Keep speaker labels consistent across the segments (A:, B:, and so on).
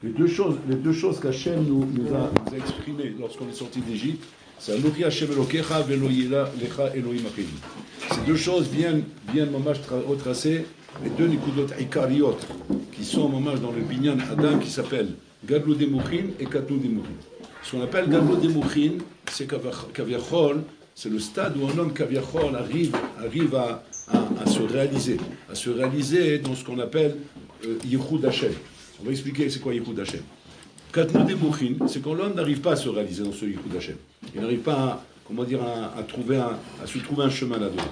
A: Les deux choses qu'Hachem nous a exprimées lorsqu'on est sorti d'Égypte, c'est Anochi Hachem Elokecha Velo Lecha Elohim Achim. Ces deux choses viennent mamash retracer les deux nikudot ikariot qui sont mamash dans le binyan Adam qui s'appellent Gadlou Demouchin et Katnou Demouchin. Ce qu'on appelle Gadlou Demouchin, c'est Kaviachol, c'est le stade où un homme Kaviachol arrive à se réaliser dans ce qu'on appelle Yichud Hashem. On va expliquer c'est quoi Yichud Hashem. Katnou Demouchin, c'est quand l'homme n'arrive pas à se réaliser dans ce Yichud Hashem. Il n'arrive pas à se trouver un chemin là-dedans.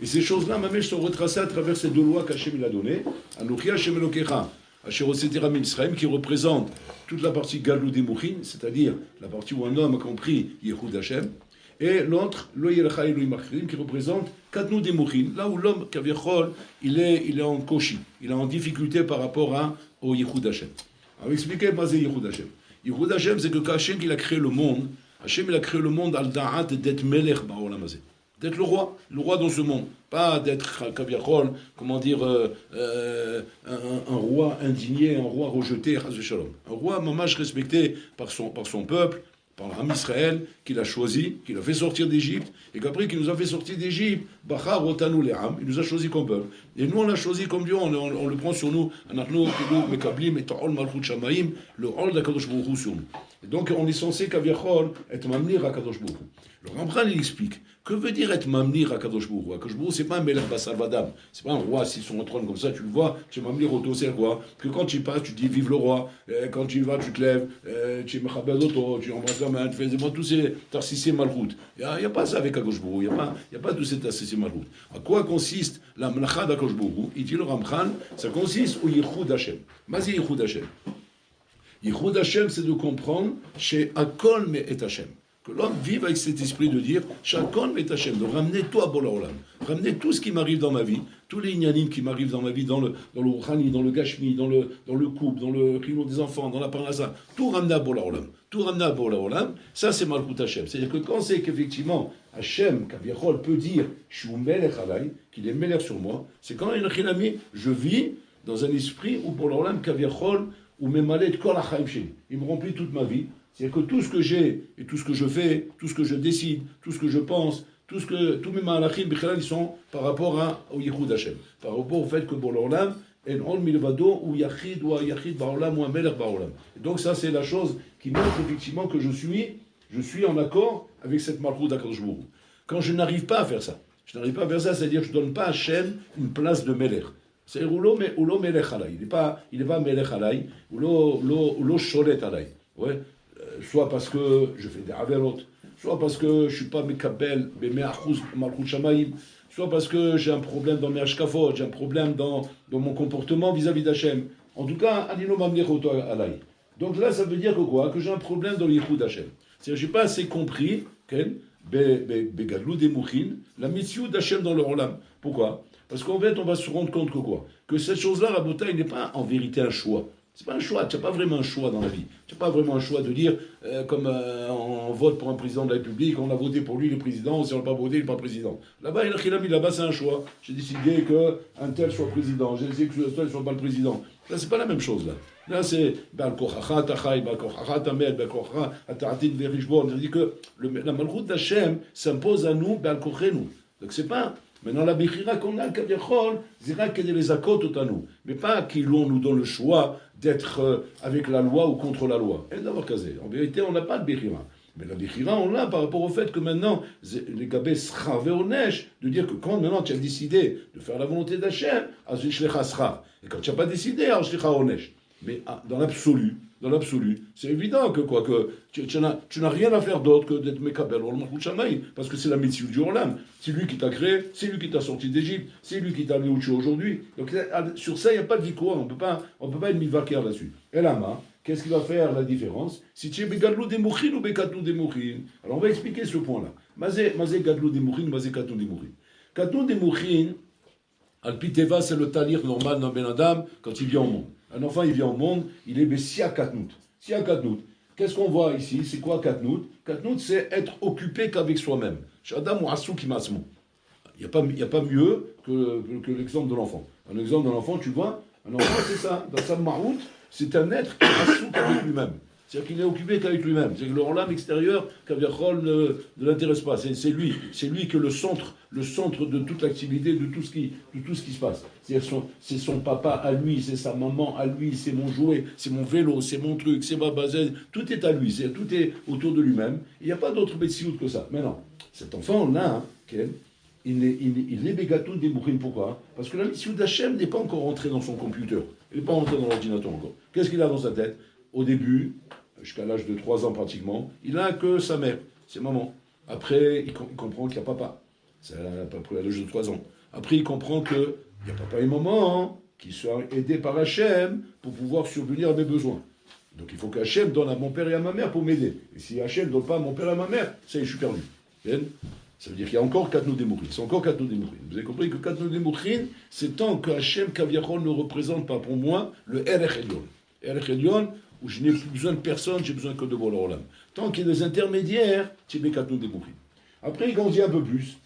A: Et ces choses-là, Mamesh, sont retracées à travers ces deux lois qu'Hachem il a données. Anochi Hashem Elokecha, Asher Osetera Mitzrayim, qui représente toute la partie Gadlou Demouchin, c'est-à-dire la partie où un homme a compris Yichud Hashem, et l'autre, Lo Yelecha Elohim Achrim, qui représente Katnou Demouchin, là où l'homme, Kaviachol, il est en koshi, il est en difficulté par rapport au Yichud Hashem. On va expliquer quoi c'est Yichud Hashem. Yichud Hashem, c'est que quand Hashem il a créé le monde, Hashem il a créé le monde al da'at d'être melech ba'olam hazeh, d'être le roi dans ce monde, pas d'être kaviachol, comment dire, un roi indigné, un roi rejeté, un roi mamash respecté par son peuple, par l'âme Israël, qu'il a choisi, qu'il a fait sortir d'Égypte, et qu'après qu'il nous a fait sortir d'Égypte, Bachar Otanu Le'am, il nous a choisi comme peuple. Et nous, on l'a choisi comme Dieu, on le prend sur nous, Anachnu, Kedou, Mekablim, et Ta'ol Malchut Shamaim, le Hol d'Akadosh Baruch Hu sur nous. Et donc, on est censé, Kaviachol, être Mamnir à Kadosh Baruch Hu. Le Rambran, il explique, que veut dire être Mamnir à Kadosh Baruch Hu? Kadosh Baruch Hu, c'est pas un Melech Basar Vadam, c'est pas un roi assis sur un trône comme ça, tu le vois, tu es Mamnir Oto, c'est le roi, que quand tu passes, tu dis vive le roi, quand tu y vas, tu te lèves, tu es Mechabed Oto, tu embrasses la main, tu fais tous ces Tarsissé Malchut. Il n'y a pas ça avec Kadosh Baruch Hu, il n'y a pas tous ces Tarsissé Malchut. À quoi consiste la Melacha d'Akadosh Baruch Hu? Il dit le Rambran, ça consiste au Yichud Hashem. Mazi Yichud Hashem. Yichud Hashem, c'est de comprendre chez Akol me et Hashem. Que l'homme vive avec cet esprit de dire Shakol me et Hashem, de ramener tout à Bola Olam, ramener tout ce qui m'arrive dans ma vie, tous les inyanim qui m'arrivent dans ma vie, dans le Rouhani, dans le Gashmi, dans le couple, dans le Chilou des enfants, dans la Parnassa, tout ramener à Bola Olam. Tout ramener à Bola Olam, ça c'est Malchut Hashem. C'est-à-dire que quand c'est qu'effectivement Hashem, Kaviachol, peut dire je suis Melech Alay, qu'il est Melech sur moi, c'est quand il y a un ami, je vis dans un esprit où Bola Olam, Kaviachol, où Memalet Kol HaChaim Sheli. Il me remplit toute ma vie. C'est-à-dire que tout ce que j'ai et tout ce que je fais, tout ce que je décide, tout ce que je pense, tous mes malachim, ils sont par rapport au Yichud Hashem, par rapport au fait que Bola Olam, en ol milvado ou yachid ba'olam ou un melech ba'olam. Donc ça c'est la chose qui montre effectivement que je suis en accord avec cette malchut d'Akadosh Baruch Hu. Quand je n'arrive pas à faire ça, c'est-à-dire que je ne donne pas à Hashem une place de melech. C'est Ulo melech alay. Il n'est pas melech alay, Ulo sholet alay. Ouais. Soit parce que je fais des averot, soit parce que je ne suis pas mekabel, bemeachuz malchut shamaim, soit parce que j'ai un problème dans mes hashkafot, j'ai un problème dans mon comportement vis-à-vis d'Hachem. En tout cas, anino mamnech oto alay. Donc là, ça veut dire que quoi? Que j'ai un problème dans l'yichud d'Hachem. C'est-à-dire que je n'ai pas assez compris, begadlou demouchin, la mitzvah d'Hachem dans le olam. Pourquoi? Parce qu'en fait, on va se rendre compte que quoi? Que cette chose-là, la bota, il n'est pas en vérité un choix. C'est pas un choix, tu n'as pas vraiment un choix dans la vie. Tu n'as pas vraiment un choix de dire, comme on vote pour un président de la République, on a voté pour lui le président, si on n'a pas voté, il n'est pas président. Là-bas, là-bas, c'est un choix. J'ai décidé qu'un tel soit président, j'ai décidé que un tel ne soit pas le président. Là, c'est pas la même chose, là. Là, c'est c'est-à-dire que la malchut d'Hachem s'impose à nous, donc c'est pas... Maintenant, la Bechira qu'on a, Kaviachol, c'est là qu'il y a les accords à nous. Mais pas qu'il nous donne le choix d'être avec la loi ou contre la loi. En vérité, on n'a pas de Bechira. Mais la Bechira, on l'a par rapport au fait que maintenant, les Gabés sera neige, de dire que quand maintenant tu as décidé de faire la volonté d'Hachem, et quand tu n'as pas décidé, mais dans l'absolu, c'est évident que tu n'as rien à faire d'autre que d'être Mekabel ou Malchut Shamaim, parce que c'est la mitzvah du Olam. C'est lui qui t'a créé, c'est lui qui t'a sorti d'Égypte, c'est lui qui t'a amené où tu es aujourd'hui. Donc sur ça, il n'y a pas de victoire, on ne peut pas être mivaker là-dessus. Et là, qu'est-ce qui va faire la différence? Si tu es Begadlou Demouchin ou Bekatnou Demouchin. Alors on va expliquer ce point-là. Mazé Gadlou Demouchin, Mazé Katnou Demouchin. Katnou Demouchin, Al-Piteva, c'est le talir normal d'un Ben Adam quand il vient au monde. Un enfant, il vient au monde, il est Bessia Katnout. Sia Katnout. Qu'est-ce qu'on voit ici? C'est quoi Katnout? Katnout, c'est être occupé qu'avec soi-même. Shadam ou Asou Kimasmou. Il n'y a pas mieux que l'exemple de l'enfant. Un exemple de l'enfant, tu vois, un enfant, c'est ça. Dans sa maroute, c'est un être qui est assoupli avec lui-même. C'est-à-dire qu'il n'est occupé qu'avec lui-même. C'est-à-dire que le Olam extérieur, Kaviachol ne l'intéresse pas. C'est lui. C'est lui qui est le centre de toute l'activité, de tout ce qui se passe. C'est son papa à lui, c'est sa maman à lui, c'est mon jouet, c'est mon vélo, c'est mon truc, c'est ma base. Tout est à lui. Tout est autour de lui-même. Il n'y a pas d'autre médecine que ça. Maintenant, cet enfant-là, il est Begatoun des Mouchim. Pourquoi? Parce que la mission d'Hachem n'est pas encore rentrée dans son computer. Il n'est pas rentré dans l'ordinateur encore. Qu'est-ce qu'il a dans sa tête? Au début, jusqu'à l'âge de 3 ans pratiquement, il n'a que sa mère, c'est maman. Après, il comprend qu'il y a papa. C'est à peu près à l'âge de 3 ans. Après, il comprend qu'il y a papa et maman qui sont aidés par Hachem pour pouvoir survenir à mes besoins. Donc il faut qu'Hachem donne à mon père et à ma mère pour m'aider. Et si Hachem ne donne pas à mon père et à ma mère, ça y est, je suis perdu. Ça veut dire qu'il y a encore Katnou des Mouchines. C'est encore Katnou des Mouchines. Vous avez compris que Katnou des Mouchines, c'est tant que Hachem Kaviachol ne représente pas pour moi le Erech Elyon. Erech Elyon, où je n'ai plus besoin de personne, j'ai besoin que de Bolo Olam. Tant qu'il y a des intermédiaires, tu mets Katnou des Mouchines. Après, il grandit un peu plus.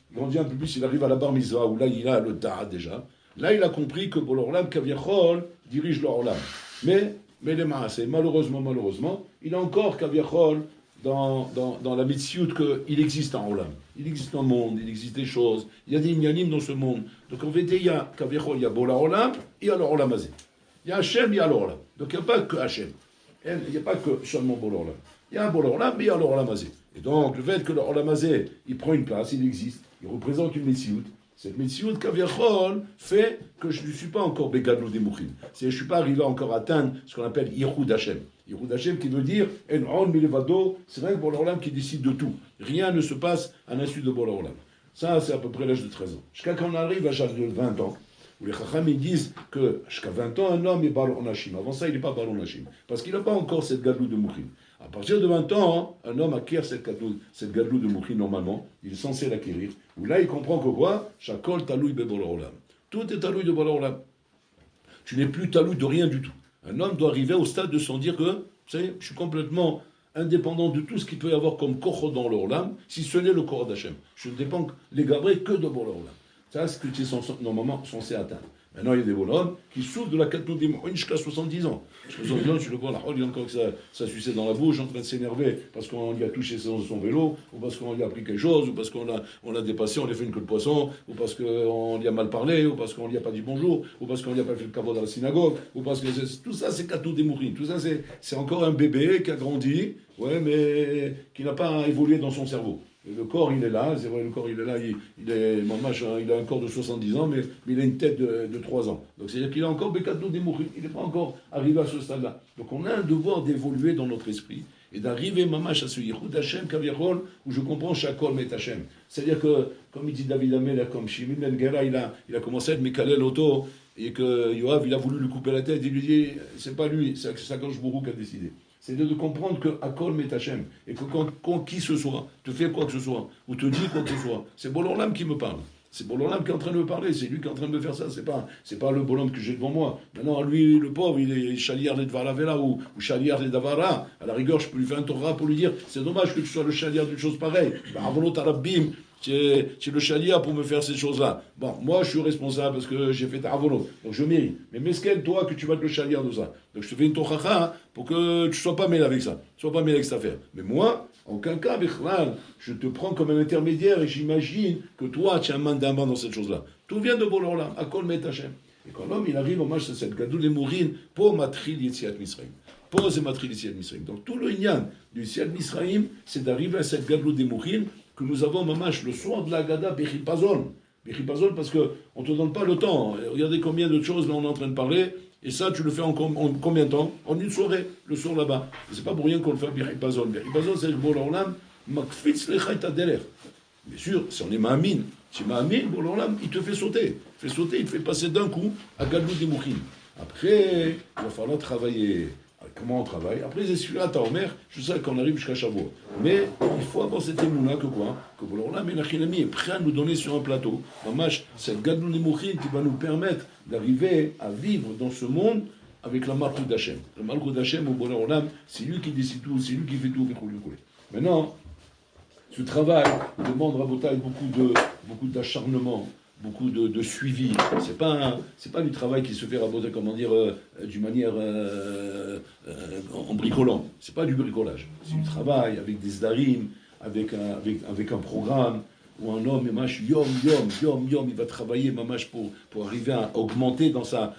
A: Il arrive à la Bar Mitzvah, où là, il a le Ta'at déjà. Là, il a compris que Bolo Olam Kaviachol dirige le Olam. Mais les Maaseh, malheureusement, il a encore Kaviachol dans la mitzvot qu'il existe en Olam. Il existe un monde, il existe des choses, il y a des inyanim dans ce monde. Donc en fait, il y a Kaviachol, il y a Bola Olam, et il y a le Olam Azé. Il y a Hachem, il y a l'Olam. Donc il n'y a pas que Hachem. Il n'y a pas que seulement Bola Olam. Il y a un Bola Olam, mais il y a l'Olam Azé. Et donc le fait que l'Olam Azé, il prend une place, il existe, il représente une mitzvot. Cette mitzvot Kaviachol fait que je ne suis pas encore Begadlo des Mouchim. Je ne suis pas arrivé encore à atteindre ce qu'on appelle Yichud Hashem. Yichud Hashem qui veut dire En Milevado, c'est vrai que Bola Olam qui décide de tout. Rien ne se passe à l'insu de Bola Olam. Ça, c'est à peu près l'âge de 13 ans. Jusqu'à quand on arrive à l'âge de 20 ans, où les Chacham ils disent que jusqu'à 20 ans, un homme est Baron Hashim. Avant ça, il n'est pas Baron Hashim. Parce qu'il n'a pas encore cette Gadlou de Mouchim. À partir de 20 ans, un homme acquiert cette Gadlou de Mouchim normalement. Il est censé l'acquérir. Où là, il comprend que quoi? Chakol talouy be Bola Olam. Tout est talouy de Bola Olam. Tu n'es plus talouy de rien du tout. Un homme doit arriver au stade de s'en dire que, vous savez, je suis complètement indépendant de tout ce qu'il peut y avoir comme korho dans l'Olam, si ce n'est le korho d'Hachem. Je ne dépends les gabrés que de Bola Olam. Ça, c'est ce que tu es normalement censé atteindre. Maintenant, il y a des bonhommes qui souffrent de la Katnou des Mouchim jusqu'à 70 ans. Jusqu'à 70 ans, tu le vois, là, il a encore que ça sucette dans la bouche, en train de s'énerver parce qu'on lui a touché son vélo, ou parce qu'on lui a pris quelque chose, ou parce qu'on l'a dépassé, on lui a fait une queue de poisson, ou parce qu'on lui a mal parlé, ou parce qu'on lui a pas dit bonjour, ou parce qu'on lui a pas fait le kavod dans la synagogue, ou parce que tout ça, c'est Katnou des Mouchim. Tout ça, c'est encore un bébé qui a grandi, ouais, mais qui n'a pas évolué dans son cerveau. Le corps, il est là, c'est vrai, le corps, il est là, il a un corps de 70 ans, mais il a une tête de 3 ans. Donc c'est-à-dire qu'il a encore Bekadou des Mouchim, il n'est pas encore arrivé à ce stade-là. Donc on a un devoir d'évoluer dans notre esprit, et d'arriver, mamash, à ce Yichud Hashem, Kaviachol, où je comprends Shakol Met Hashem. C'est-à-dire que, comme il dit David Amel, comme Shimon Ben Gera, il a commencé à être Mekalel Auto, et que Yoav, il a voulu lui couper la tête, il lui dit, c'est pas lui, c'est Sakadosh Baruch Hu qui a décidé. C'est de comprendre que Akol met Hachem, et que quand qui ce soit te fait quoi que ce soit, ou te dit quoi que ce soit, c'est Bololam qui me parle. C'est Bololam qui est en train de me parler, c'est lui qui est en train de me faire ça, c'est pas le Bololam que j'ai devant moi. Maintenant, lui, le pauvre, il est Chaliar de Dvaravela ou Chaliar de Davara. À la rigueur, je peux lui faire un Torah pour lui dire, c'est dommage que tu sois le Chaliar d'une chose pareille. Avolot Arabim, tu es le Chaliar pour me faire ces choses-là. Bon, moi, je suis responsable parce que j'ai fait ta Avolot, donc je mérite. Mais mesquel, toi, que tu vas être le Chaliar de ça. Donc je te fais une Torah pour que tu ne sois pas mêlé avec ça. Tu ne sois pas mêlé avec cette affaire. Mais moi, en aucun cas, Bichlal, je te prends comme un intermédiaire et j'imagine que toi, tu as un mandament dans cette chose-là. Tout vient de Bololam, Akol Met Hashem. Et quand l'homme, il arrive au match de cette Gadou des Mourines, pour Matril Yetziat Misraïm. Pour ce Matril Yetziat Misraïm. Donc tout le Inyan du Yetziat Misraïm, c'est d'arriver à cette Gadou des Mourines que nous avons, mamash, le soir de la Gada, Bechipazon. Bechipazon, parce qu'on ne te donne pas le temps. Regardez combien de choses là on est en train de parler. Et ça, tu le fais en combien de temps? En une soirée, le soir là-bas. C'est pas pour rien qu'on le fait à Bechipazon. Bechipazon, c'est le Bololam, Makfitz Lechaïta Deler. Bien sûr, si on est Ma'amin, si Ma'amin, Bololam, il te fait sauter. Il te fait passer d'un coup à Gadlou des Mouchim. Après, il va falloir travailler. Comment on travaille? Après, c'est celui-là, ta Omer, je sais qu'on arrive jusqu'à Shavuot. Mais il faut avoir cette émouna que quoi? Que Bololam est prêt à nous donner sur un plateau. Mamash, c'est Gadlou des Mouchim qui va nous permettre d'arriver à vivre dans ce monde avec la Malchut d'Hachem. La Malchut d'Hachem au Bololam, c'est lui qui décide tout, c'est lui qui fait tout. Maintenant, ce travail demande, Rabotai, beaucoup beaucoup d'acharnement, beaucoup de suivi. C'est pas du travail qui se fait raboter, comment dire, d'une manière en bricolant. C'est pas du bricolage. C'est du travail avec des zdarim, avec un programme où un homme, yom, il va travailler mamash pour arriver à augmenter dans sa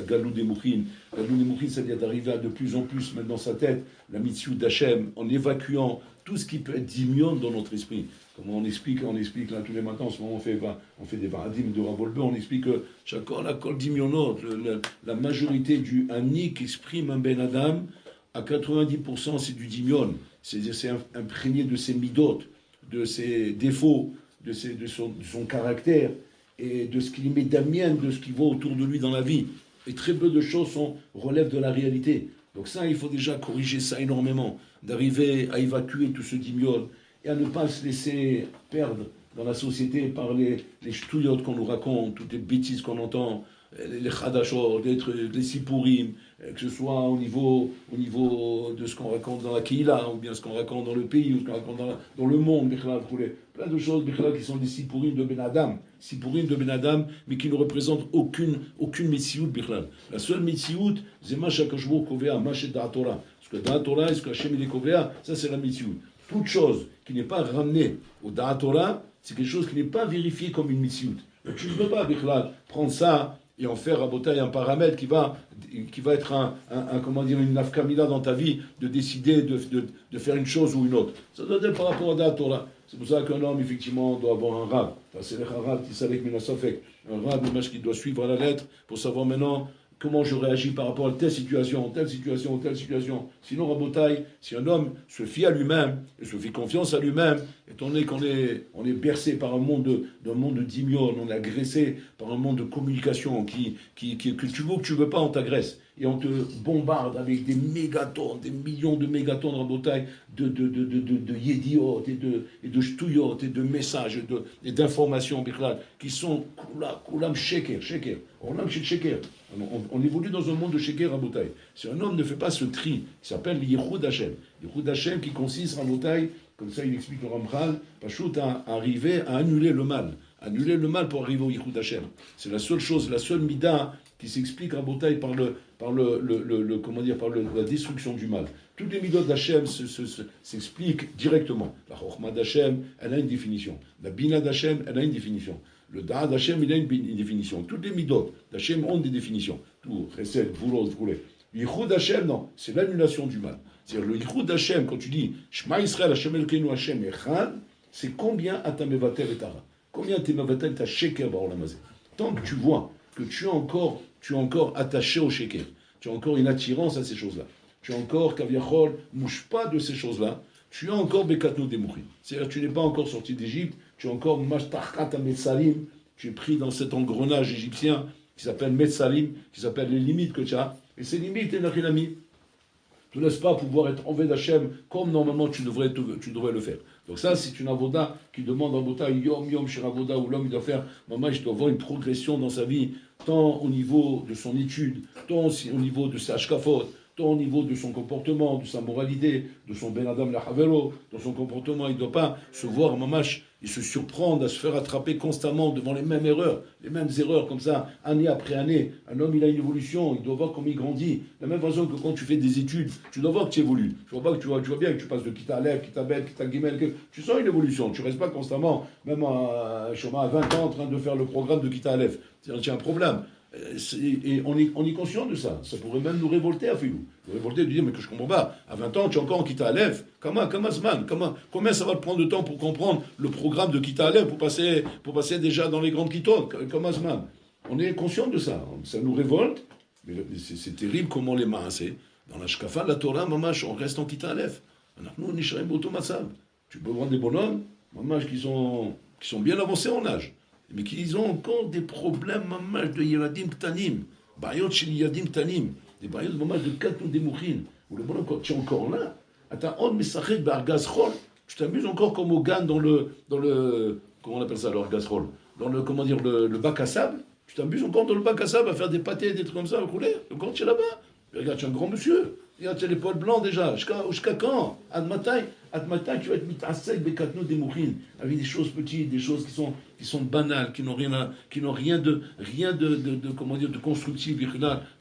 A: galou des mouchines. Galou des mouchines, c'est-à-dire d'arriver à de plus en plus mettre dans sa tête la mitzvah d'Hachem, en évacuant tout ce qui peut être dimion dans notre esprit. Comme on explique là tous les matins, en ce moment on fait des paradigmes de Ravolbe, on explique que chacun la col dimionot, la majorité du ani qu'exprime un ben adam, à 90% c'est du dimion, c'est-à-dire c'est imprégné de ses midot, de ses défauts, de son caractère, et de ce qu'il met d'amien, de ce qui va autour de lui dans la vie. Et très peu de choses relèvent de la réalité. Donc ça, il faut déjà corriger ça énormément, d'arriver à évacuer tout ce dimion, et à ne pas se laisser perdre dans la société par les ch'touillottes qu'on nous raconte, toutes les bêtises qu'on entend, les chadashot, les sipourim, que ce soit au niveau de ce qu'on raconte dans la Kehila, ou bien ce qu'on raconte dans le pays, ou ce qu'on raconte dans le monde, plein de choses qui sont des sipourim de Ben Adam, mais qui ne représentent aucune Metsiout. La seule Metsiout, c'est Masha Kashbo Kovea, Masha Da'atora. Parce que Da'atora et ce que Hashem est Kovea, ça c'est la Metsiout. Toute chose qui n'est pas ramenée au Da'atora, c'est quelque chose qui n'est pas vérifié comme une Metsiout. Donc tu ne peux pas, prendre ça et en faire un paramètre qui va être une nafkamila dans ta vie, de décider de faire une chose ou une autre. Ça doit être par rapport à la Torah. C'est pour ça qu'un homme, effectivement, doit avoir un rab. C'est le rab qui savait que un rab, qui doit suivre à la lettre pour savoir maintenant comment je réagis par rapport à telle situation. Sinon, Rabotai, si un homme se fie à lui-même et se fait confiance à lui-même, étant donné qu'on est bercé par un monde d'imion, on est agressé par un monde de communication que tu veux ou que tu veux pas, on t'agresse. Et on te bombarde avec des mégatonnes, des millions de mégatonnes Rabotai, de yédiot et de ch'touillot et de messages et d'informations qui sont koulam sheker. On évolue dans un monde de sheker Rabotai. Si un homme ne fait pas ce tri, qui s'appelle Yichud Hashem, Yichud Hashem qui consiste Rabotai, comme ça il explique le Ramchal, Pachout à arriver à annuler le mal pour arriver au Yichud Hashem. C'est la seule chose, la seule mida qui s'explique Rabotai par la destruction du mal. Toutes les midot d'Hachem s'expliquent directement. La Chokhmah d'Hachem, elle a une définition. La Bina d'Hachem, elle a une définition. Le Da'at d'Hachem, il a une définition. Toutes les midot d'Hachem ont des définitions. Tout, Chesed, Vurot, Vurot. Yichud d'Hachem, non, c'est l'annulation du mal. C'est-à-dire le Yichud d'Hachem, quand tu dis Shema Yisrael, Hashem Elkeinu, Hashem Echad, c'est combien à ta mevatel et tara. Combien t'es mevatel ta sheker ba'olamazé. Tant que tu vois que tu es encore attaché au sheker, tu as encore une attirance à ces choses-là, tu es encore, kaviachol, mouche pas de ces choses-là, tu es encore bekatnou demouchi. C'est-à-dire tu n'es pas encore sorti d'Égypte, tu es encore mashtachat metsalim, tu es pris dans cet engrenage égyptien qui s'appelle metsalim, qui s'appelle les limites que tu as, et ces limites, enachilami, tu ne laisses pas pouvoir être envers d'Hachem comme normalement tu devrais le faire. Donc ça, c'est une avoda qui demande avoda yom chez avoda, où l'homme il doit faire, maman, il doit avoir une progression dans sa vie, tant au niveau de son étude, tant aussi au niveau de sa hashkafot, tant au niveau de son comportement, de sa moralité, de son ben adam la havelo, dans son comportement, il ne doit pas se voir mamash et se surprendre à se faire attraper constamment devant les mêmes erreurs comme ça, année après année. Un homme, il a une évolution, il doit voir comment il grandit. De la même façon que quand tu fais des études, tu dois voir que tu évolues. Tu vois bien que tu passes de Kita Aleph, Kita Bet, Kita Gimel, que tu sens une évolution. Tu ne restes pas constamment, même à 20 ans, en train de faire le programme de Kita Aleph. C'est un problème. Et on est conscient de ça. Ça pourrait même nous révolter à Filou. Nous révolter de dire, mais que je comprends pas. À 20 ans, tu es encore en Kita Aleph. Combien ça va te prendre de temps pour comprendre le programme de Kita Aleph, pour passer déjà dans les grandes Kitot? Comment Zman? On est conscient de ça. Ça nous révolte. Mais c'est terrible comment les maasé. Dans la Shkafa, la Torah, mamash, on reste en Kita Aleph. Nous, on est Botomatsal. Tu peux voir des bonhommes, mamash, qui sont bien avancés en âge, mais qu'ils ont encore des problèmes mamash de Yeradim Ktanim, Bayot chez Yeradim Ktanim, des Bayot mamash de Katnou Demouchin, où le bonhomme, quand tu es encore là, attends, on mesachet Bargaz Chol, tu t'amuses encore comme au Gan dans le, comment on appelle ça, l'orgaz Chol, dans le bac à sable, tu t'amuses encore dans le bac à sable à faire des pâtés, des trucs comme ça, à rouler, encore tu es là-bas. Regarde, tu es un grand monsieur. Regarde, tu as les poils blancs déjà. Jusqu'à quand? À matin, tu vas être mitasek bekatno des mourines, avec des choses petites, des choses qui sont banales, qui n'ont rien de comment dire, de constructif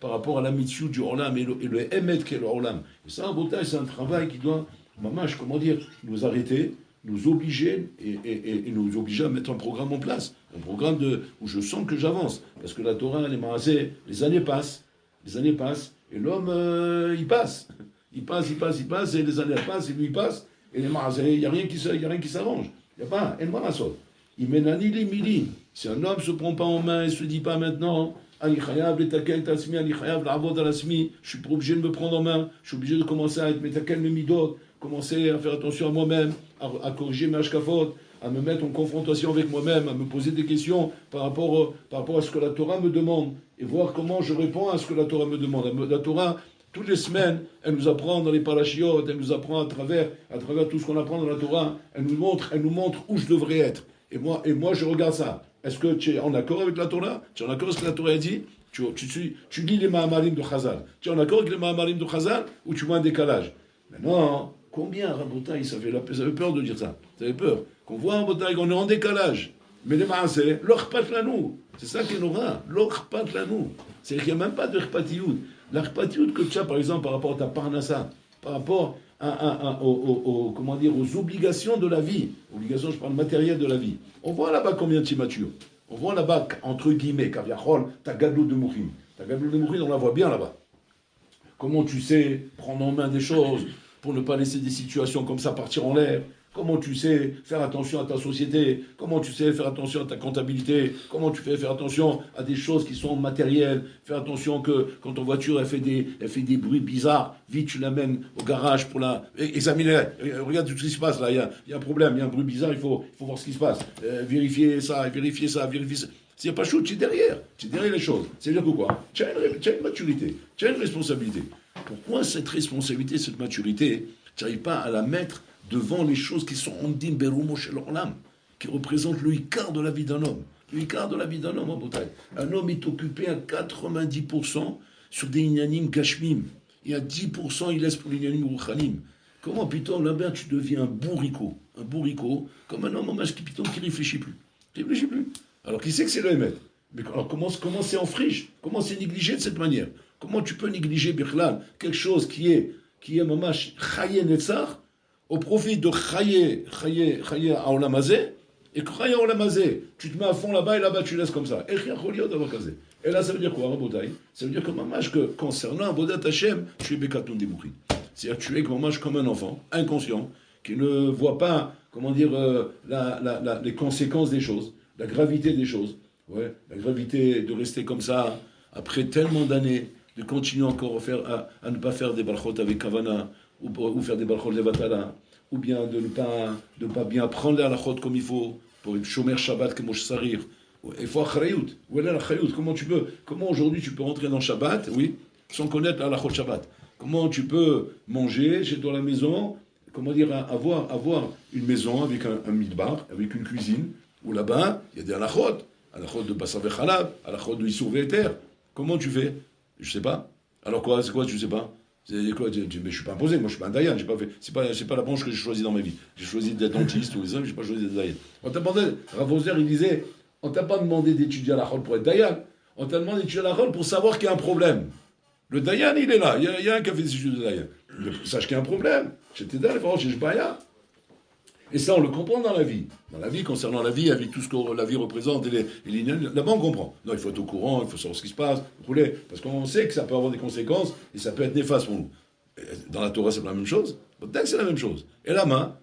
A: par rapport à la mitzvah du Olam et le Emet qui est le Olam. Et ça, en beauté, c'est un travail qui doit, mamash, comment dire, nous arrêter, nous obliger et nous obliger à mettre un programme en place. Un programme où je sens que j'avance. Parce que la Torah, les Maaseh, les années passent, et l'homme, il passe. Il passe, et les années passent, et lui, il passe. Et les Maaseh, il n'y a rien qui s'arrange. Il n'y a pas, et le Marasot. Il mène les mili. Si un homme ne se prend pas en main et ne se dit pas maintenant, je suis pas obligé de me prendre en main, je suis obligé de commencer à être metakel midot, commencer à faire attention à moi-même, à corriger mes hashkafot, à me mettre en confrontation avec moi-même, à me poser des questions par rapport à ce que la Torah me demande, et voir comment je réponds à ce que la Torah me demande. La Torah, toutes les semaines, elle nous apprend dans les parashiot, elle nous apprend à travers tout ce qu'on apprend dans la Torah, elle nous montre où je devrais être. Et moi, je regarde ça. Est-ce que tu es en accord avec la Torah? Tu es en accord avec ce que la Torah a dit? Tu lis les Mahamarim de Chazal. Tu es en accord avec les Mahamarim de Chazal ou tu vois un décalage? Maintenant, combien, Rabotai, ça fait peur de dire ça. Ça fait peur. Qu'on voit en Rabotai qu'on est en décalage. Mais les Maaseh, l'orpat lanou. C'est ça qui est l'aura. L'orpat lanou. C'est-à-dire qu'il n'y a même pas de rpatiout. La rpatiout que tu as, par exemple, par rapport à ta parnassa, par rapport aux obligations de la vie. Obligations, je parle matériel de la vie. On voit là-bas combien tu es mature. On voit là-bas, entre guillemets, Kaviachol, ta gadlou de Mouchim. Ta gadlou de Mouchim, on la voit bien là-bas. Comment tu sais prendre en main des choses pour ne pas laisser des situations comme ça partir en l'air? Comment tu sais faire attention à ta société? Comment tu sais faire attention à ta comptabilité? Comment tu fais faire attention à des choses qui sont matérielles? Faire attention que quand ton voiture elle fait des bruits bizarres, vite tu l'amènes au garage pour la examiner. Regarde tout ce qui se passe là. Il y a un problème, il y a un bruit bizarre. Il faut voir ce qui se passe. Vérifier ça. S'il n'y a pas chaud, tu es derrière les choses. C'est-à-dire que quoi? Tu as une maturité, tu as une responsabilité. Pourquoi cette responsabilité, cette maturité, tu n'arrives pas à la mettre devant les choses qui sont ondim berumo shel olam, qui représentent le ikar de la vie d'un homme. Le ikar de la vie d'un homme, en Botaï. Un homme est occupé à 90% sur des inyanim gashmim. Et à 10%, il laisse pour l'inyanim ruchanim. Comment, putain, là-bas, tu deviens un bourricot, comme un homme en match qui réfléchit plus. Alors, qui sait que c'est le Hémet? Mais alors, comment c'est en friche? Comment c'est négligé de cette manière? Comment tu peux négliger, Birklal, quelque chose qui est mamash chaye netzar, au profit de chaye à olamazé, et que chaye à olamazé, tu te mets à fond là-bas et là-bas tu laisses comme ça. Et là, ça veut dire quoi, Rabotai? Ça veut dire que mamash, que concernant Abodat Hashem, tu es Bekatoun Debouchi. C'est-à-dire que tu es mamash comme un enfant, inconscient, qui ne voit pas, les conséquences des choses, la gravité des choses. Ouais, la gravité de rester comme ça, après tellement d'années, de continuer encore à ne pas faire des balchot avec Kavana, ou faire des balchot levatala, ou bien de ne pas bien prendre les halachot comme il faut, pour une shomer Shabbat comme Sarir. Il faut achrayut. Où est la achrayut? Comment aujourd'hui tu peux rentrer dans Shabbat, oui, sans connaître la halachot Shabbat? Comment tu peux manger chez toi à la maison, avoir une maison avec un midbar, avec une cuisine, où là-bas, il y a des halachot. Halachot de Basar Vechalab, halachot de Issour Ve'eter. Comment tu fais? Je sais pas. Alors quoi? C'est quoi? Tu sais pas? C'est quoi? Mais je suis pas imposé. Moi, je suis pas un dayan. J'ai pas fait. C'est pas la branche que j'ai choisie dans ma vie. J'ai choisi d'être dentiste ou les hommes. J'ai pas choisi d'être dayan. On t'a demandé. Rav Ozer, il disait, on t'a pas demandé d'étudier halachot pour être dayan. On t'a demandé d'étudier halachot pour savoir qu'il y a un problème. Le dayan, il est là. Il y a un qui a fait des études de dayan. Sache qu'il y a un problème. J'étais dans les paroles, j'ai baya. Et ça, on le comprend dans la vie. Dans la vie, concernant la vie, avec tout ce que la vie représente, là-bas, on comprend. Non, il faut être au courant, il faut savoir ce qui se passe, parce qu'on sait que ça peut avoir des conséquences, et ça peut être néfaste pour nous. Dans la Torah, c'est la même chose. Peut-être que c'est la même chose. Et la main,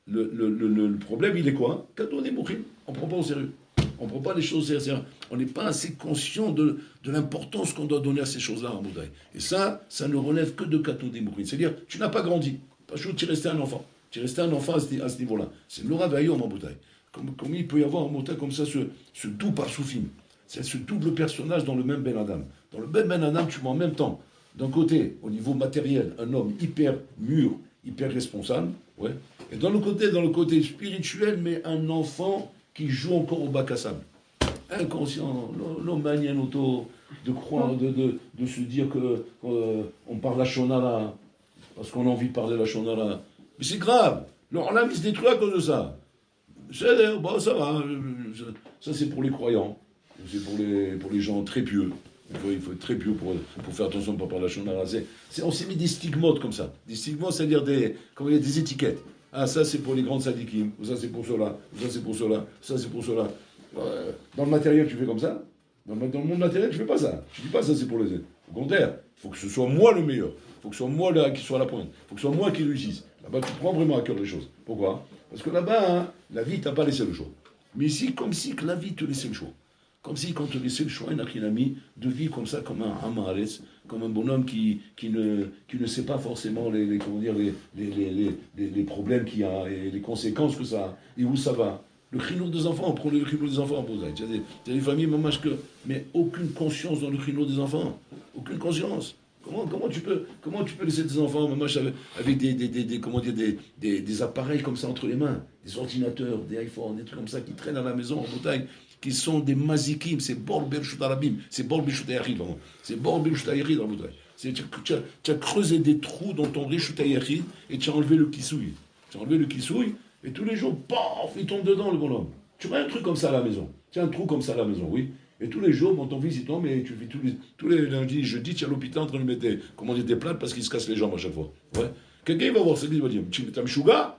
A: le problème, il est quoi? Quand on est mouchim, on ne prend pas au sérieux. On ne prend pas les choses au sérieux. On n'est pas assez conscient de l'importance qu'on doit donner à ces choses-là en Bouddhaï. Et ça ne relève que de Kato des mouchim. C'est-à-dire, tu n'as pas grandi. Pas chaud, tu es resté un enfant. Tu es resté un enfant à ce niveau-là. C'est l'aura vaillot en Boutaï. Comme il peut y avoir en Boutaï comme ça ce doux parsoufim. C'est ce double personnage dans le même Ben Adam. Dans le même Ben Adam, tu vois en même temps, d'un côté, au niveau matériel, un homme hyper mûr, hyper responsable, ouais. Et dans le côté spirituel, mais un enfant qui joue encore au bac à sable. inconscient, non manian auto, de croire, de se dire que on parle la shonara, parce qu'on a envie de parler la shonara. Mais c'est grave, l'Olam il se détruit à cause de ça. Bon, ça va, ça c'est pour les croyants, c'est pour les gens très pieux. Il faut être très pieux pour faire attention de ne pas parler la shonara. On s'est mis des stigmates comme ça. Des stigmates, c'est-à-dire des étiquettes. Ah, ça c'est pour les grandes sadikim, ou ça c'est pour cela, ou ça c'est pour cela, ça c'est pour cela. Dans le matériel, tu fais comme ça. Dans le monde matériel, tu fais pas ça. Tu dis pas ça c'est pour les autres. Au contraire, il faut que ce soit moi le meilleur. Il faut que ce soit moi qui soit à la pointe. Il faut que ce soit moi qui réussisse. Là-bas, tu prends vraiment à cœur les choses. Pourquoi? Parce que là-bas, la vie t'a pas laissé le choix. Mais ici, comme si que la vie te laissait le choix. Comme si, quand te laissait le choix, il n'a qu'un ami de vivre comme ça, comme un Amaretz, comme un bonhomme qui ne sait pas forcément les problèmes qu'il y a, et les conséquences que ça a, et où ça va. Le crino des enfants, prenez le crino des enfants, il y a des familles, mais aucune conscience dans le crino des enfants. Aucune conscience. Comment tu peux laisser tes enfants, avec des appareils comme ça entre les mains, des ordinateurs, des iPhones, des trucs comme ça qui traînent à la maison en Bretagne, qui sont des mazikim, c'est bol bershut arabim, c'est bol bershut ayachid, c'est bol bershut ayachid en Bretagne. Tu as creusé des trous dans ton bershut ayachid et tu as enlevé le kissouille. Et tous les jours, paf, il tombe dedans le bonhomme. Tu mets un truc comme ça à la maison. Tu as un trou comme ça à la maison, oui. Et tous les jours, ton fils il tombe, mais tu fais tous les lundis, jeudi, tu es à l'hôpital en train de mettre des plates parce qu'il se casse les jambes à chaque fois. Ouais. Quelqu'un va voir ça, il va dire, t'as un chouga?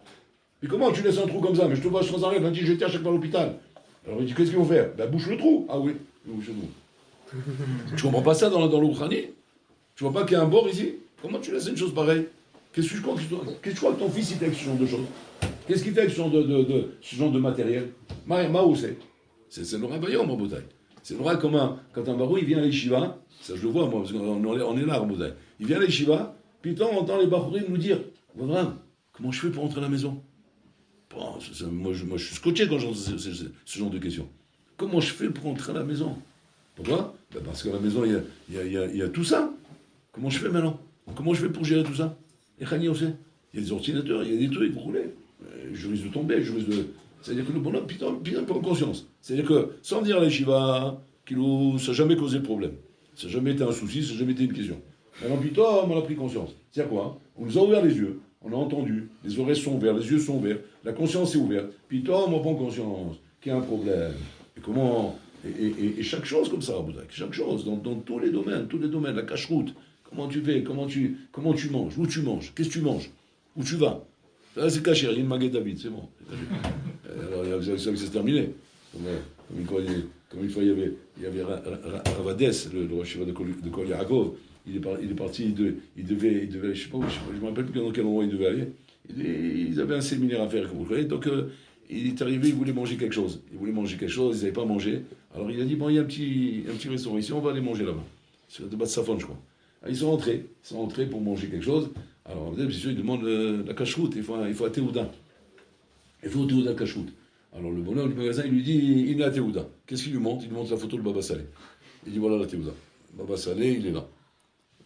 A: Mais comment tu laisses un trou comme ça? Mais je te vois sans arrêt, lundi, jeudi, à chaque fois à l'hôpital. Alors il dit, qu'est-ce qu'ils vont faire? Ben bouche le trou. Ah oui, bouche le trou. Tu comprends pas ça dans l'Ukrani? Tu vois pas qu'il y a un bord ici? Comment tu laisses une chose pareille? Qu'est-ce que tu crois que ton fils il fait avec ce genre de choses? Qu'est-ce qu'il fait avec ce genre de matériel? Maou c'est le rabayon, mon bouteille. C'est le rat commun. Quand un barou il vient à l'Yeshiva, ça je le vois moi, parce qu'on est là, en bouteille. Il vient à l'Yeshiva, puis on entend les barourim nous dire, voilà, comment je fais pour rentrer à la maison? Bon, moi je suis scotché quand j'entends ce genre de questions. Comment je fais pour rentrer à la maison? Pourquoi? Ben parce qu'à la maison il y a tout ça. Comment je fais maintenant? Comment je fais pour gérer tout ça? Et Khani aussi. Il y a des ordinateurs, il y a des trucs, vous roulez. Je risque de tomber, C'est-à-dire que le bonhomme, putain, prend conscience. C'est-à-dire que, sans dire à l'Yeshiva, ça n'a jamais causé de problème. Ça n'a jamais été un souci, ça n'a jamais été une question. Maintenant, putain, on a pris conscience. C'est-à-dire quoi? On nous a ouvert les yeux, on a entendu, les oreilles sont ouvertes, les yeux sont ouverts, la conscience est ouverte. Putain, on prend conscience qu'il y a un problème. Et comment... Et chaque chose comme ça, chaque chose, dans tous les domaines, la cache-route. Comment tu fais, comment tu manges, où tu manges, qu'est-ce que tu manges, où tu vas. Là, c'est caché, il y a une maguette David, c'est bon. Alors, c'est terminé. Comme une fois, il y avait Ravades, le Rosh de Kol Yaakov. Il est parti, il devait, je sais pas, je me rappelle plus dans quel endroit il devait aller. Ils avaient un séminaire à faire, comme vous voyez. Donc, il est arrivé, il voulait manger quelque chose. Ils n'avaient pas mangé. Alors, il a dit, bon, il y a un petit restaurant ici, on va aller manger là-bas. C'est le débat de Safon, je crois. Alors, ils sont rentrés pour manger quelque chose. Alors, bien sûr, il demande la cache-route, il faut un théouda. Il faut un théouda cache-route. Alors, le bonheur du magasin, il lui dit, il est à théouda. Qu'est-ce qu'il lui montre? Il lui montre la photo de Baba Salé. Il dit, voilà la théouda. Baba Salé, il est là.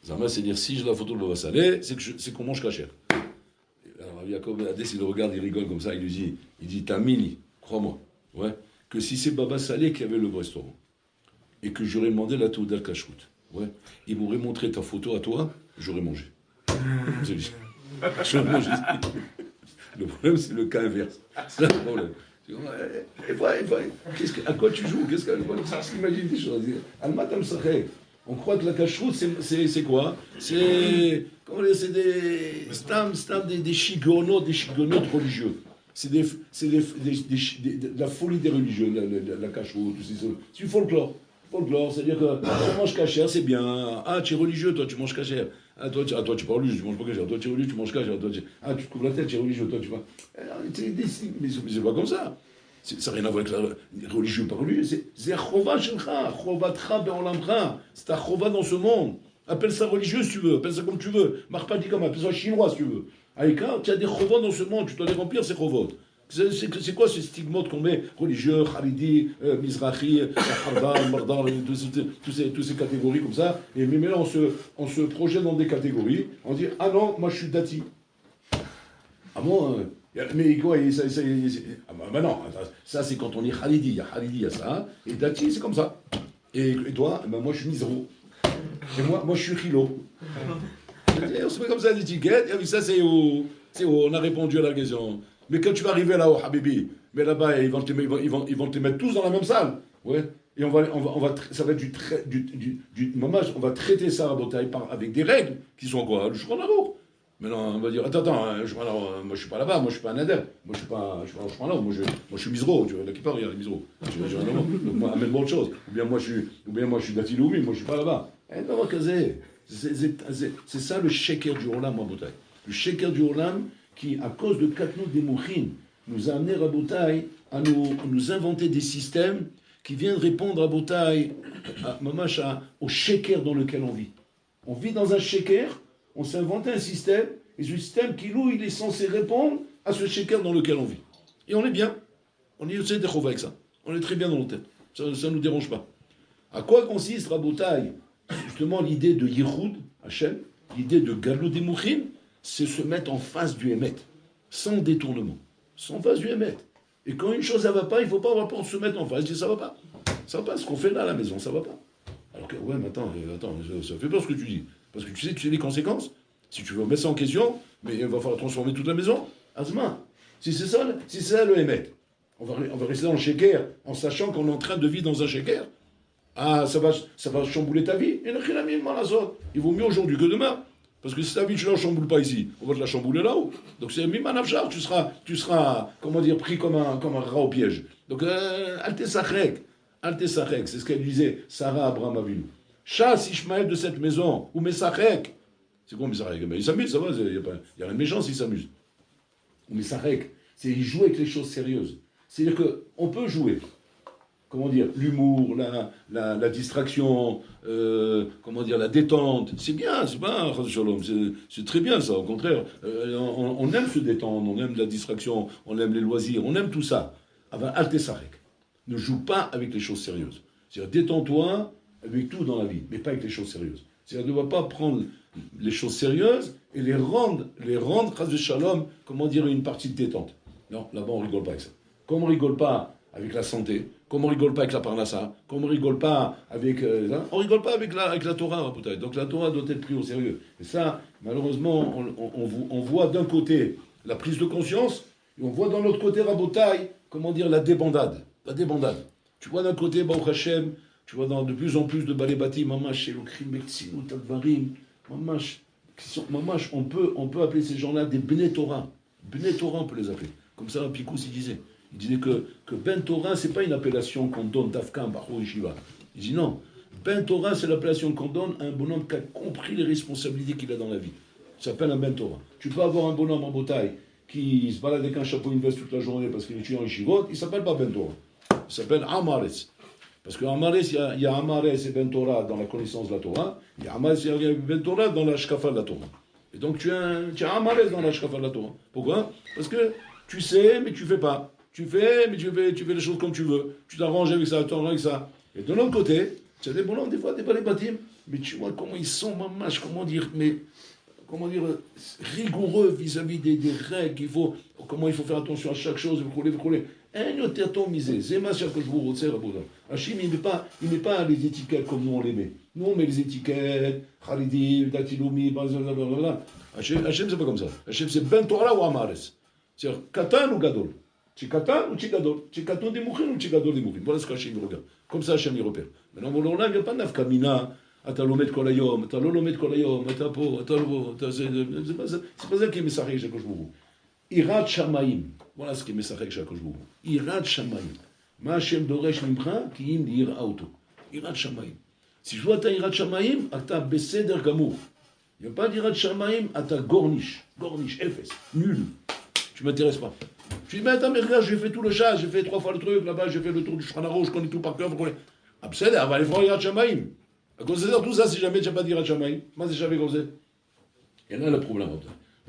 A: Zama, c'est dire, si j'ai la photo de Baba Salé, c'est qu'on mange cachère. Alors, Yaakov Hadès, il le regarde, il rigole comme ça, il dit, t'as mini, crois-moi, ouais, que si c'est Baba Salé qui avait le restaurant, et que j'aurais demandé la théouda cache-route, ouais, il m'aurait montré ta photo à toi, j'aurais mangé. Le problème, c'est le cas inverse. C'est le problème. À quoi tu joues? Qu'est-ce qu'imagine des choses? On croit que la cache-route, c'est quoi? C'est des chigonotes religieux. C'est de la folie des religieux, la cache-route. C'est du folklore. C'est-à-dire que tu manges cachère, c'est bien. Ah, tu es religieux, toi, tu manges cachère. Ah, toi, tu es pas religieux, tu manges pas cachère. Toi, tu es religieux, tu manges cachère. Ah, tu te couvres la tête, tu es religieux, toi, tu vas. Mais c'est pas comme ça. Ça n'a rien à voir avec la religieux, pas religieux. C'est chova shelcha, chovatcha be'olamcha. C'est ta chova dans ce monde. Appelle ça religieux si tu veux, appelle ça comme tu veux. Marche pas dit comme, appelle ça chinois si tu veux. Aïka, tu as des chovot dans ce monde, tu dois les remplir, ces chovot. C'est quoi ce stigmate qu'on met? Religieux, Haridi, Mizrahi, Hardal, Mardal, toutes ces catégories comme ça. Et mais là, on se projette dans des catégories. On dit, ah non, moi je suis dati. Ah bon, Mais quoi, bah non, ça c'est quand on est Halidi, il y a Halidi, il y a ça, et Dati c'est comme ça. Et toi, ben moi je suis Misro. Et moi je suis Chilo. On se met comme ça l'étiquette, et ça c'est où on a répondu à la question. Mais quand tu vas arriver là-haut, Habibi, mais là-bas ils vont te mettre tous dans la même salle. Ouais. Et ça va être du moment, on va traiter ça à Botaï avec des règles qui sont quoi? Le Shulchan Aruch. Maintenant, on va dire, attends, moi je suis pas là-bas, moi je suis pas un adepte, moi je suis pas au Shulchan Aruch, moi je suis Misro, tu vois, là qui part, il y a les Misro. Donc moi, amène-moi autre chose. Ou bien moi je suis Dati Loumi, moi je suis pas là-bas. Eh non, c'est ça le sheker du Olam à Botaï. Le sheker du Olam qui, à cause de Katnou des Mouchin, nous a amené à Botaï à nous inventer des systèmes qui viennent répondre à Botaï, au sheker dans lequel on vit. On vit dans un sheker, on s'est inventé un système, et ce système il est censé répondre à ce sheker dans lequel on vit. Et on est bien. On est aussi des avec ça. On est très bien dans nos têtes. Ça ne nous dérange pas. À quoi consiste Rabotaï? Justement, l'idée de Yichud, Hachem, l'idée de Galou des Mouchin, c'est se mettre en face du Hémet, sans détournement, sans face du Hémet. Et quand une chose, ça ne va pas, il ne faut pas avoir peur de se mettre en face. Je dis, ça ne va pas. Ça ne va pas. Ce qu'on fait là à la maison, ça ne va pas. Alors que, ouais, mais attends, ça fait peur ce que tu dis. Parce que tu sais les conséquences. Si tu veux mettre ça en question, mais il va falloir transformer toute la maison. Azma. Si c'est ça le Hémet, on va rester dans le Sheker, en sachant qu'on est en train de vivre dans un Sheker. Ah, ça va chambouler ta vie. Et il vaut mieux aujourd'hui que demain. Parce que si ta vie, tu ne la chamboules pas ici, on va te la chambouler là-haut. Donc c'est Mimanavjar, tu seras, comment dire, pris comme un rat au piège. Donc, Alte Sachrek, c'est ce qu'elle disait, Sarah Abraham Avinu. Chasse Ishmaël de cette maison, ou Mesachek. C'est quoi Mesachek? Il s'amuse, ça va, il n'y a rien de méchant s'il s'amuse. Ou Mesachek, c'est il joue avec les choses sérieuses. C'est-à-dire qu'on peut jouer. Comment dire, l'humour, la distraction, comment dire, la détente, c'est bien, c'est très bien ça, au contraire. On aime se détendre, on aime la distraction, on aime les loisirs, on aime tout ça. Avant, Altesarek, ne joue pas avec les choses sérieuses. C'est-à-dire, détends-toi avec tout dans la vie, mais pas avec les choses sérieuses. C'est-à-dire, ne va pas prendre les choses sérieuses et les rendre, chas de shalom, comment dire, une partie de détente. Non, là-bas, on rigole pas avec ça. Comme on rigole pas avec la santé, comme on rigole pas avec la parnassa, comme on rigole pas avec... on rigole pas avec la Torah, peut-être. Donc la Torah doit être prise au sérieux. Et ça, malheureusement, on voit d'un côté la prise de conscience, et on voit dans l'autre côté, Rabotaï, comment dire, la débandade. La débandade. Tu vois d'un côté, Baruch Hashem, tu vois de plus en plus de balébati, mamash, chez le crime, Mexinou, Tadvarim, mamash, on peut appeler ces gens-là des Bnei Torah. Bnei Torah, on peut les appeler. Comme ça, Picous, il disait. Il disait que Ben Torah, c'est pas une appellation qu'on donne d'Afkan, Bachou, Yeshiva. Il dit non. Ben Torah, c'est l'appellation qu'on donne à un bonhomme qui a compris les responsabilités qu'il a dans la vie. Ça s'appelle un Ben Torah. Tu peux avoir un bonhomme en Botaï qui se balade avec un chapeau, une veste toute la journée parce qu'il est étudiant en Yeshivot, il s'appelle pas Ben Torah. Il s'appelle Amares. Parce qu'Amares, il y a Amares et Ben Torah dans la connaissance de la Torah, il y a Amares et Ben Torah dans la shkafa de la Torah. Et donc tu as Amares dans la shkafa de la Torah. Pourquoi? Parce que tu sais, mais tu fais pas. Tu fais les choses comme tu veux. Tu t'arranges avec ça, tu t'arranges avec ça. Et de l'autre côté, tu as des bonhommes, des fois, des balébatimes, mais tu vois comment ils sont, mamash, comment dire, rigoureux vis-à-vis des règles, comment il faut faire attention à chaque chose, Hachim, il ne met pas les étiquettes comme nous on les met. Nous on met les étiquettes, Khalidi, Datiloumi, blablabla. Hachem, c'est pas comme ça. Hachem, c'est Ben Torah ou Amares. C'est-à-dire, Katan ou Gadol. Tchikatan ou Tchigadol. Tchikaton des Mouchim ou Tchigadol des Mouchim. Voilà ce qu'Hachem regarde. Comme ça, Hachem il repère. Maintenant, il n'y a pas de nafkamina. אתה לומד כל היום, אתה לא לומד כל היום, אתה פה, אתה לא, זה pas ça qui est משחק של הקדוש ברוך הוא. יראת שמיים, voilà ce qui est משחק של הקדוש ברוך הוא. יראת שמיים. מה השם דורש ממך? כי אם יראה אותו. יראת שמיים. Si je vois ta יראת שמיים, אתה בסדר גמור. Il n'y a pas d'יראת שמיים, אתה גורניש, אפס, nul. Tu m'intéresses pas. Je dis, mais attends, mais regarde, j'ai fait tout le chat, j'ai fait 3 fois le truc, là-bas, j'ai fait le tour du Shulchan Aruch, je connais tout par cœur, vous connaissez. Ah, בסדר, אבל לפחות יראת שמיים. Tout ça, si jamais tu n'as pas dit Ratchamaï, moi c'est jamais comme ça. Et là, le problème. Donc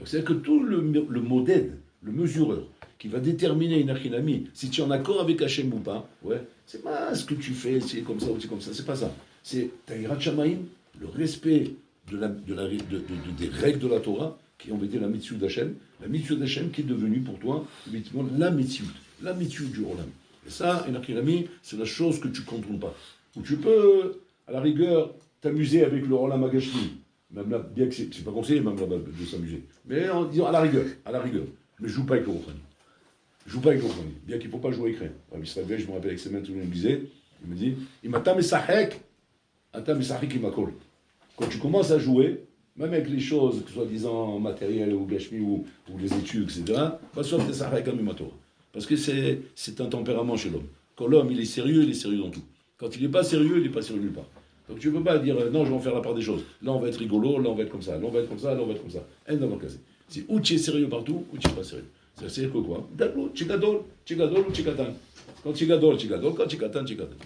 A: c'est-à-dire que tout le modèle, le mesureur, qui va déterminer une achinami, si tu es en accord avec Hachem ou pas, ouais, c'est pas ce que tu fais, c'est comme ça ou c'est comme ça, c'est pas ça. C'est ta Ratchamaïm, le respect des règles de la Torah, qui ont été la mitzvah d'Hachem qui est devenue pour toi, effectivement, la mitzvah du Olam. Et ça, c'est la chose que tu ne contrôles pas. Où tu peux, à la rigueur, t'amuser avec le Olam Agashmi. Même là, bien que c'est pas conseillé, même là-bas, de s'amuser. Mais en disant à la rigueur. Mais je joue pas avec le Rokhani. Bien qu'il ne faut pas jouer avec rien. Je me rappelle avec ses mains, tout le monde me disait, il me dit, quand tu commences à jouer, même avec les choses, que soi-disant matérielles ou gashmi ou les études, etc., parce que c'est un tempérament chez l'homme. Quand l'homme il est sérieux dans tout. Quand il n'est pas sérieux, il n'est pas sérieux nulle part. Donc tu ne peux pas dire non, je vais en faire la part des choses. Là on va être rigolo, là on va être comme ça, là on va être comme ça, là on va être comme ça. C'est ou tu es sérieux partout, ou tu n'es pas sérieux. C'est-à-dire que quoi? Tu gadol ou tu katan. Quand tu gadol, quand tu katan, tu katan.